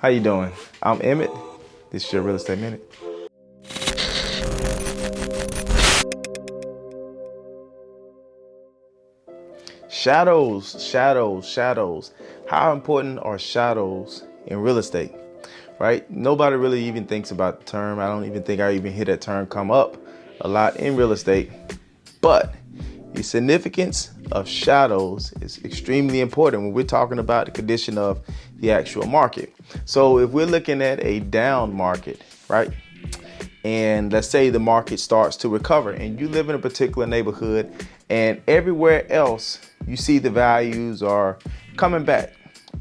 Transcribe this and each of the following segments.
How you doing? I'm Emmitt. This is your Real Estate Minute. Shadows. How important are shadows in real estate, right? Nobody really even thinks about the term. I don't even think I even hear that term come up a lot in real estate. But the significance of shadows is extremely important when we're talking about the condition of the actual market. So if we're looking at a down market, right? And let's say the market starts to recover and you live in a particular neighborhood and everywhere else you see the values are coming back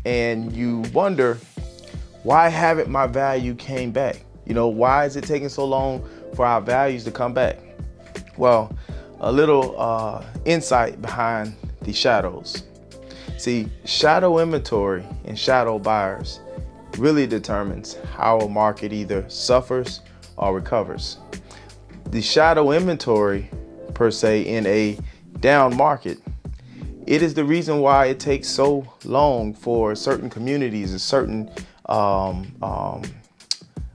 and you wonder, why haven't my value came back? Why is it taking so long for our values to come back? Well, a little insight behind the shadows. See, shadow inventory and shadow buyers really determines how a market either suffers or recovers. The shadow inventory, per se, in a down market, it is the reason why it takes so long for certain communities and certain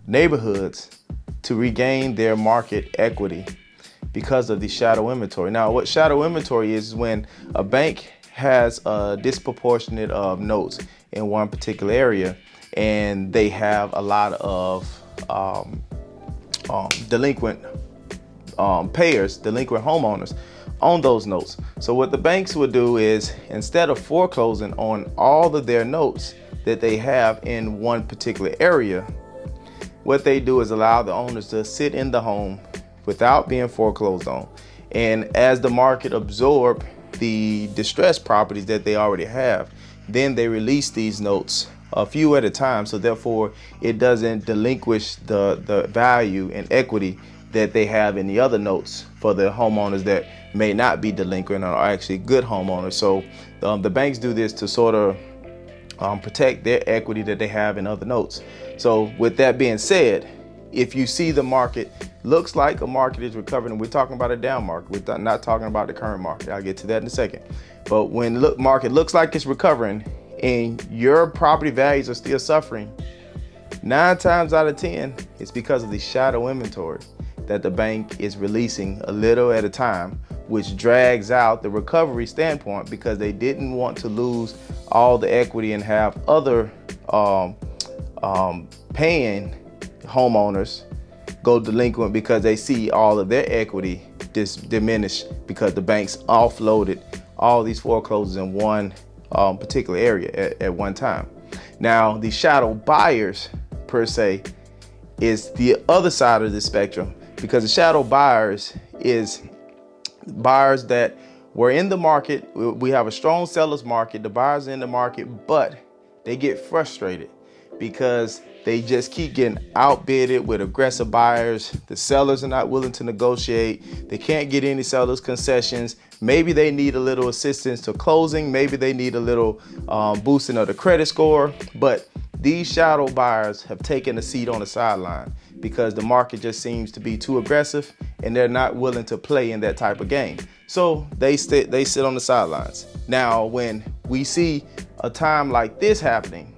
neighborhoods to regain their market equity because of the shadow inventory. Now, what shadow inventory is when a bank has a disproportionate of notes in one particular area and they have a lot of delinquent payers, delinquent homeowners on those notes. So what the banks would do is, instead of foreclosing on all of their notes that they have in one particular area, what they do is allow the owners to sit in the home without being foreclosed on. And as the market absorb the distressed properties that they already have, then they release these notes a few at a time. So therefore it doesn't delinquish the value and equity that they have in the other notes for the homeowners that may not be delinquent or are actually good homeowners. So the banks do this to sort of protect their equity that they have in other notes. So with that being said, if you see the market looks like a market is recovering, and we're talking about a down market, we're not talking about the current market. I'll get to that in a second. But when the market looks like it's recovering and your property values are still suffering, 9 times out of 10, it's because of the shadow inventory that the bank is releasing a little at a time, which drags out the recovery standpoint because they didn't want to lose all the equity and have other paying homeowners go delinquent because they see all of their equity diminish because the banks offloaded all these foreclosures in one particular area at one time. Now, the shadow buyers, per se, is the other side of the spectrum, because the shadow buyers is buyers that were in the market. We have a strong seller's market. The buyers are in the market, but they get frustrated because they just keep getting outbidded with aggressive buyers. The sellers are not willing to negotiate. They can't get any sellers concessions. Maybe they need a little assistance to closing. Maybe they need a little boosting of the credit score. But these shadow buyers have taken a seat on the sideline because the market just seems to be too aggressive and they're not willing to play in that type of game. So they sit on the sidelines. Now, when we see a time like this happening,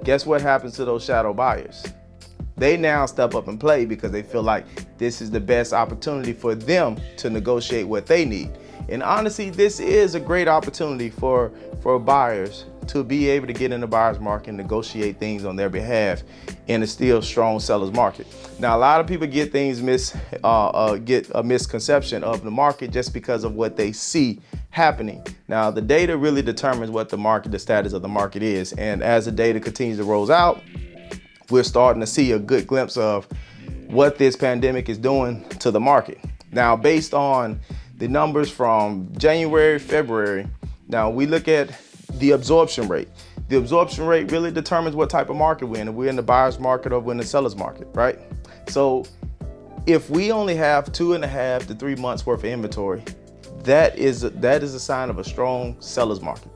guess what happens to those shadow buyers? They now step up and play because they feel like this is the best opportunity for them to negotiate what they need. And honestly, this is a great opportunity for buyers to be able to get in the buyer's market and negotiate things on their behalf in a still strong seller's market. Now, a lot of people get a misconception of the market just because of what they see happening. Now, the data really determines what the status of the market is. And as the data continues to roll out, we're starting to see a good glimpse of what this pandemic is doing to the market. Now, based on the numbers from January, February, now we look at the absorption rate. The absorption rate really determines what type of market we're in. If we're in the buyer's market or we're in the seller's market, right? So if we only have 2.5 to 3 months worth of inventory, that is a sign of a strong seller's market.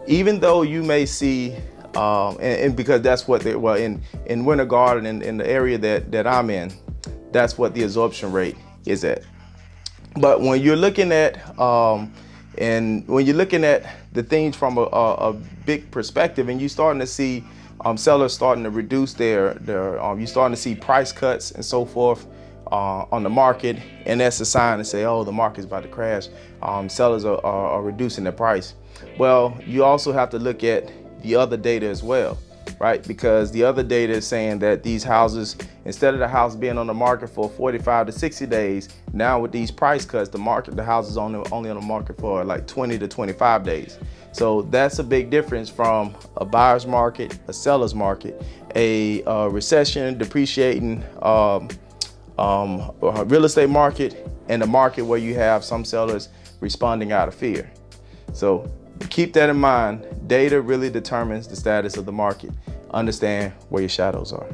Even though you may see, and because that's what in Winter Garden, in the area that I'm in, that's what the absorption rate is at. But when you're looking at the things from a big perspective, and you're starting to see sellers starting to reduce their you're starting to see price cuts and so forth on the market, and that's a sign to say, oh, the market's about to crash. Sellers are reducing their price. Well, you also have to look at the other data as well, right? Because the other data is saying that these houses, instead of the house being on the market for 45 to 60 days, now with these price cuts, the house is only on the market for like 20 to 25 days. So that's a big difference from a buyer's market, a seller's market, a recession, depreciating real estate market, and a market where you have some sellers responding out of fear. So keep that in mind. Data really determines the status of the market. Understand where your shadows are.